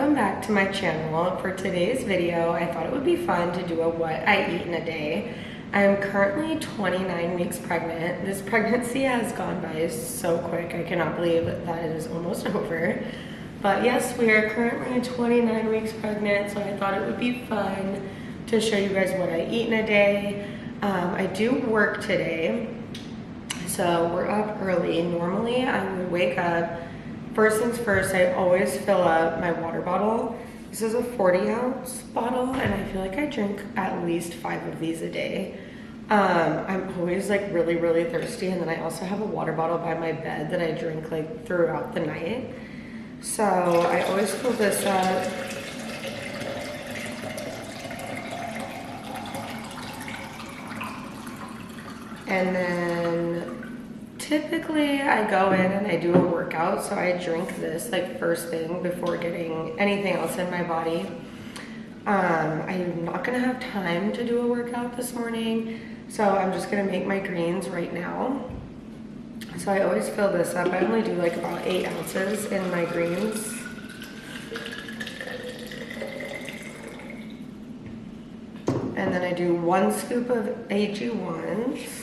welcome back to my channel. For today's video, I thought it would be fun to do a what I eat in a day. I am currently 29 weeks pregnant. This pregnancy has gone by so quick. I cannot believe that it is almost over. But yes, we are currently 29 weeks pregnant, so I thought it would be fun to show you guys what I eat in a day. I do work today, so we're up early. Normally, I would wake up. First things first, I always fill up my water bottle. This is a 40-ounce bottle, and I feel like I drink at least 5 of these a day. I'm always like really thirsty, and then I also have a water bottle by my bed that I drink like throughout the night. So I always fill this up. And then typically I go in and I do a workout, so I drink this like first thing before getting anything else in my body. I'm not gonna have time to do a workout this morning, so I'm just gonna make my greens right now. So I always fill this up. I only do like about 8 ounces in my greens. And then I do 1 scoop of AG1s.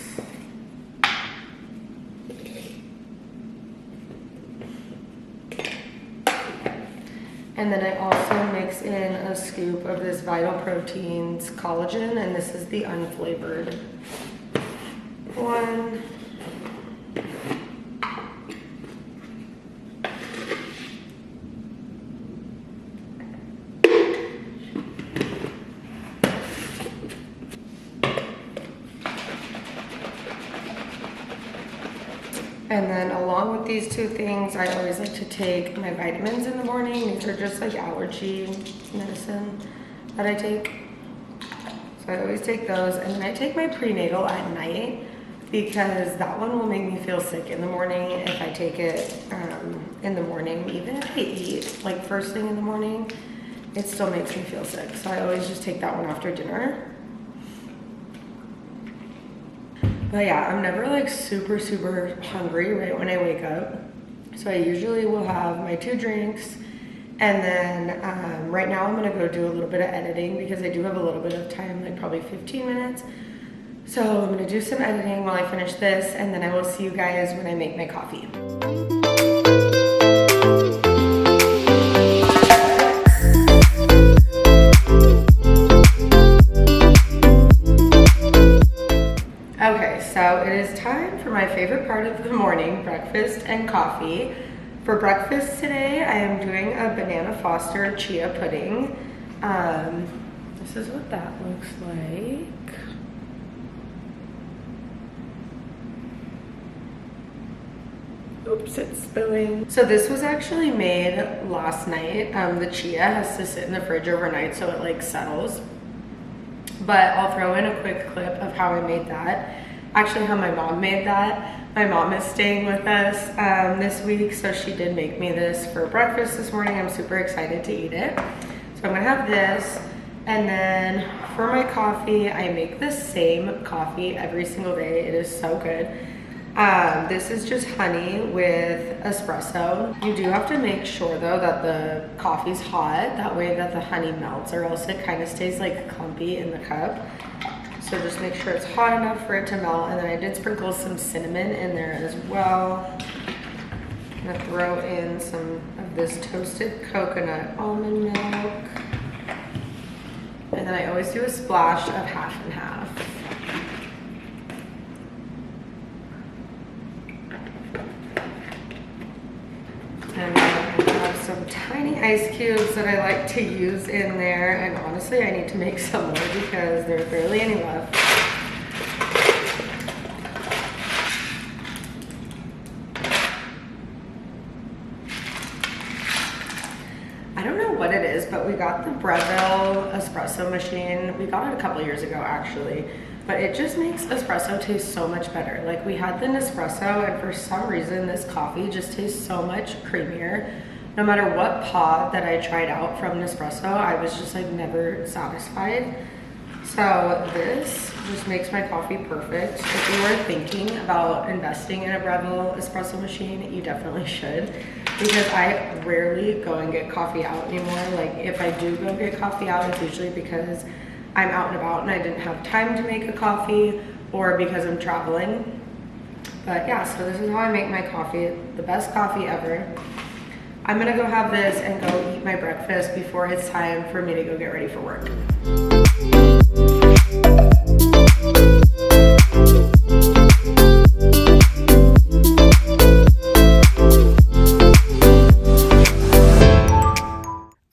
And then I also mix in a scoop of this Vital Proteins collagen, and this is the unflavored one. And then along with these 2 things, I always like to take my vitamins in the morning. These are just like allergy medicine that I take. So I always take those. And then I take my prenatal at night because that one will make me feel sick in the morning if I take it in the morning. Even if I eat like first thing in the morning, it still makes me feel sick. So I always just take that one after dinner. But yeah, I'm never like super hungry right when I wake up. So I usually will have my 2 drinks, and then right now I'm gonna go do a little bit of editing because I do have a little bit of time, like probably 15 minutes. So I'm gonna do some editing while I finish this, and then I will see you guys when I make my coffee. Okay, so it is time for my favorite part of the morning, breakfast and coffee. For breakfast today, I am doing a Banana Foster chia pudding. This is what that looks like. Oops, it's spilling. So this was actually made last night. The chia has to sit in the fridge overnight so it like settles. But I'll throw in a quick clip of how I made that. Actually, how my mom made that. My mom is staying with us this week, so she did make me this for breakfast this morning. I'm super excited to eat it. So I'm gonna have this, and then for my coffee, I make the same coffee every single day. It is so good. This is just honey with espresso. You do have to make sure though that the coffee's hot, that way that the honey melts, or else it kind of stays like clumpy in the cup. So just make sure it's hot enough for it to melt. And then I did sprinkle some cinnamon in there as well. I'm gonna throw in some of this toasted coconut almond milk. And then I always do a splash of half and half. And then I have some tiny ice cubes that I like to use in there. And honestly, I need to make some more because there's barely any left. I don't know what it is, but we got the Breville espresso machine. We got it a couple years ago actually. But it just makes espresso taste so much better. Like we had the Nespresso, and for some reason this coffee just tastes so much creamier. No matter what pod that I tried out from Nespresso, I was just like never satisfied. So this just makes my coffee perfect. If you are thinking about investing in a Breville espresso machine, you definitely should. because I rarely go and get coffee out anymore. Like if I do go get coffee out, it's usually because I'm out and about and I didn't have time to make a coffee, or because I'm traveling. But yeah, so this is how I make my coffee, the best coffee ever. I'm gonna go have this and go eat my breakfast before it's time for me to go get ready for work.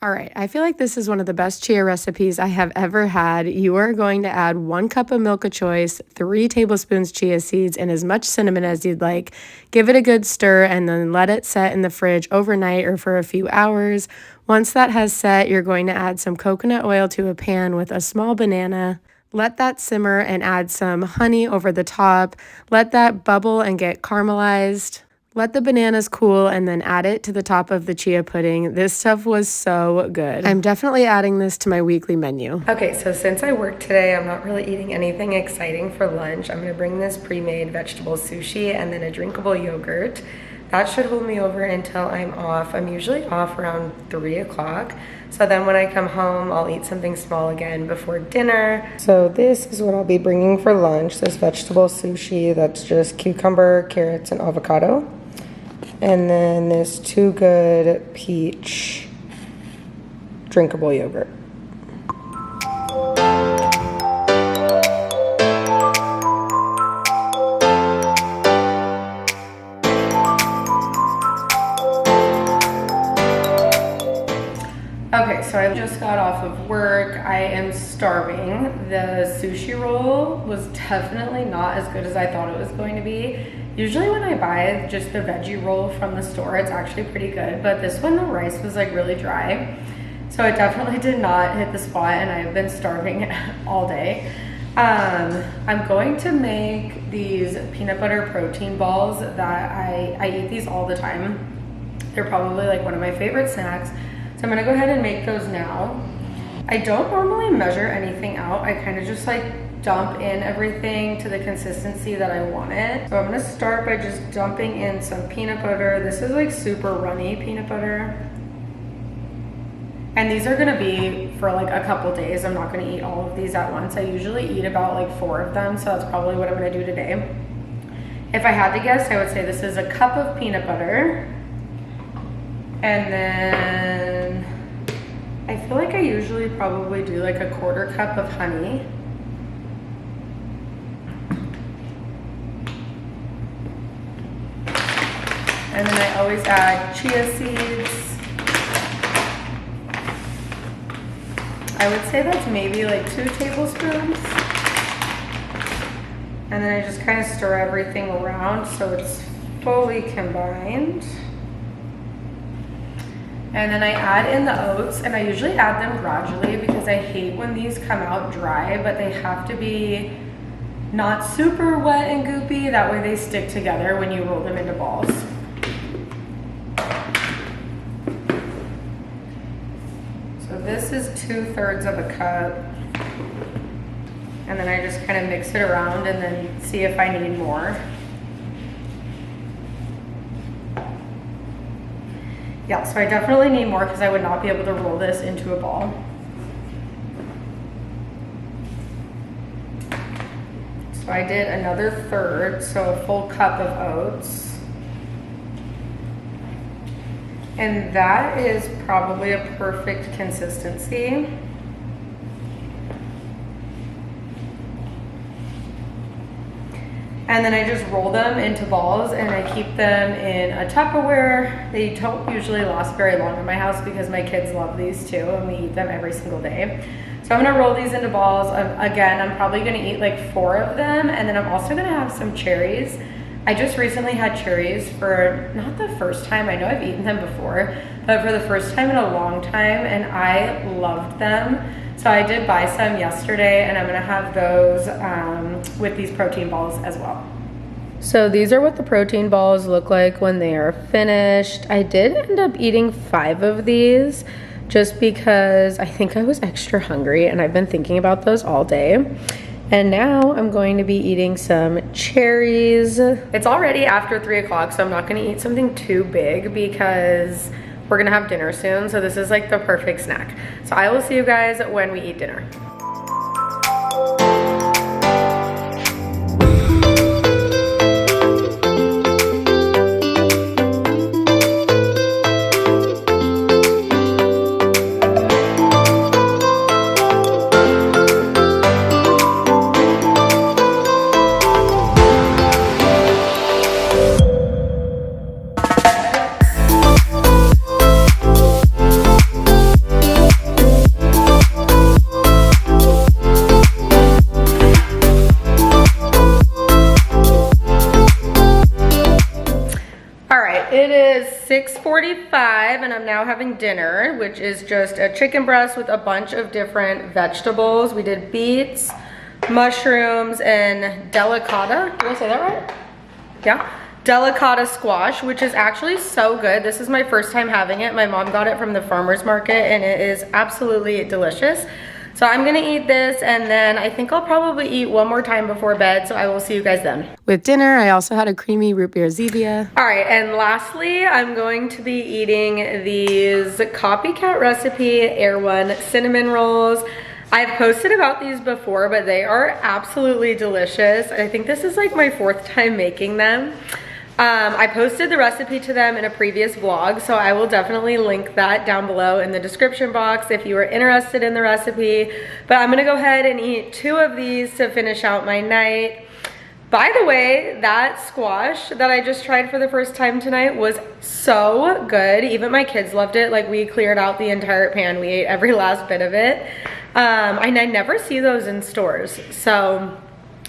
All right, I feel like this is one of the best chia recipes I have ever had. You are going to add 1 cup of milk of choice, 3 tablespoons chia seeds, and as much cinnamon as you'd like. Give it a good stir and then let it set in the fridge overnight or for a few hours. Once that has set, you're going to add some coconut oil to a pan with a small banana. Let that simmer and add some honey over the top. Let that bubble and get caramelized. Let the bananas cool and then add it to the top of the chia pudding. This stuff was so good. I'm definitely adding this to my weekly menu. Okay, so since I work today, I'm not really eating anything exciting for lunch. I'm gonna bring this pre-made vegetable sushi and then a drinkable yogurt. That should hold me over until I'm off. I'm usually off around 3 o'clock. So then when I come home, I'll eat something small again before dinner. So this is what I'll be bringing for lunch, this vegetable sushi that's just cucumber, carrots, and avocado. And then this Too Good peach drinkable yogurt. Okay, so I just got off of work. I am starving. The sushi roll was definitely not as good as I thought it was going to be. Usually when I buy just the veggie roll from the store, it's actually pretty good, but this one, the rice was like really dry. So it definitely did not hit the spot, and I've been starving all day. I'm going to make these peanut butter protein balls that I eat these all the time. They're probably like one of my favorite snacks. So I'm gonna go ahead and make those now. I don't normally measure anything out. I kind of just like dump in everything to the consistency that I want it. So I'm gonna start by just dumping in some peanut butter. This is like super runny peanut butter. And these are gonna be for like a couple days. I'm not gonna eat all of these at once. I usually eat about like 4 of them, so that's probably what I'm gonna do today. If I had to guess, I would say this is a cup of peanut butter. And then I feel like I usually probably do like a 1/4 cup of honey. And then I always add chia seeds. I would say that's maybe like 2 tablespoons. And then I just kind of stir everything around so it's fully combined. And then I add in the oats, and I usually add them gradually because I hate when these come out dry, but they have to be not super wet and goopy. That way they stick together when you roll them into balls. So this is 2/3 of a cup. And then I just kind of mix it around and then see if I need more. Yeah, so I definitely need more because I would not be able to roll this into a ball. So I did another 1/3, so a full cup of oats. And that is probably a perfect consistency. And then I just roll them into balls and I keep them in a Tupperware. They don't usually last very long in my house because my kids love these too and we eat them every single day. So I'm gonna roll these into balls. Again, I'm probably gonna eat like 4 of them, and then I'm also gonna have some cherries. I just recently had cherries for, not the first time, I know I've eaten them before, but for the first time in a long time, and I loved them. So I did buy some yesterday, and I'm gonna have those with these protein balls as well. So these are what the protein balls look like when they are finished. I did end up eating 5 of these just because I think I was extra hungry, and I've been thinking about those all day. And now I'm going to be eating some cherries. It's already after 3 o'clock, so I'm not gonna eat something too big because we're gonna have dinner soon. So this is like the perfect snack. So I will see you guys when we eat dinner. It is 6:45 and I'm now having dinner, which is just a chicken breast with a bunch of different vegetables. We did beets, mushrooms, and delicata. Did I say that right? Yeah. Delicata squash, which is actually so good. This is my first time having it. My mom got it from the farmer's market and it is absolutely delicious. So I'm gonna eat this and then I think I'll probably eat one more time before bed, so I will see you guys then. With dinner, I also had a creamy root beer Zevia. All right, and lastly, I'm going to be eating these copycat recipe Air One cinnamon rolls. I've posted about these before, but they are absolutely delicious. I think this is like my 4th time making them. I posted the recipe to them in a previous vlog, so I will definitely link that down below in the description box if you are interested in the recipe. But I'm gonna go ahead and eat 2 of these to finish out my night. By the way, that squash that I just tried for the first time tonight was so good. Even my kids loved it. Like, we cleared out the entire pan. We ate every last bit of it. And I never see those in stores, so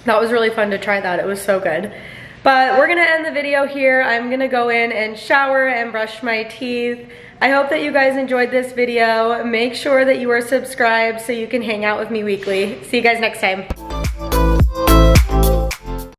that was really fun to try that. It was so good. But we're gonna end the video here. I'm gonna go in and shower and brush my teeth. I hope that you guys enjoyed this video. Make sure that you are subscribed so you can hang out with me weekly. See you guys next time.